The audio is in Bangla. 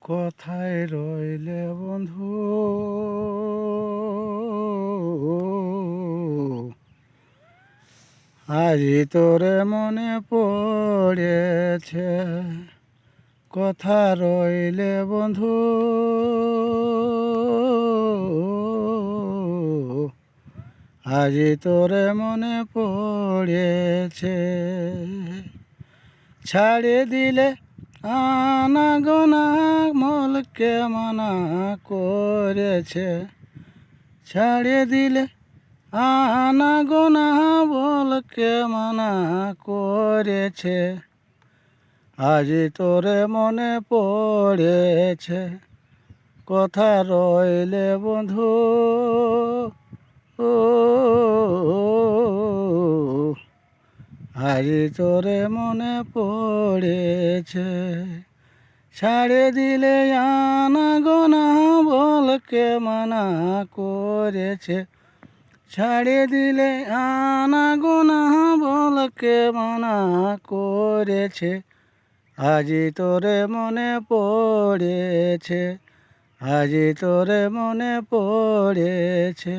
কোথায় রইলে বন্ধু, আজি তোরে মনে পড়েছে। কথা রইলে বন্ধু, আজি তোরে মনে পড়েছে। ছাড়ে দিলে আনা গোনা মলকে মানা করেছে। ছাড়ে দিলে আনা গোনা বলকে মানা করেছে। আজি তোরে মনে পড়েছে। কথা রইলে বন্ধু, আজি তোরে মনে পড়েছে। ছাড়ে দিলে আনা গোনা বলকে মানা করেছে। ছাড়ে দিলে আনা গোনা বলকে মানা করেছে। আজি তোরে মনে পড়েছে। আজি তোরে মনে পড়েছে।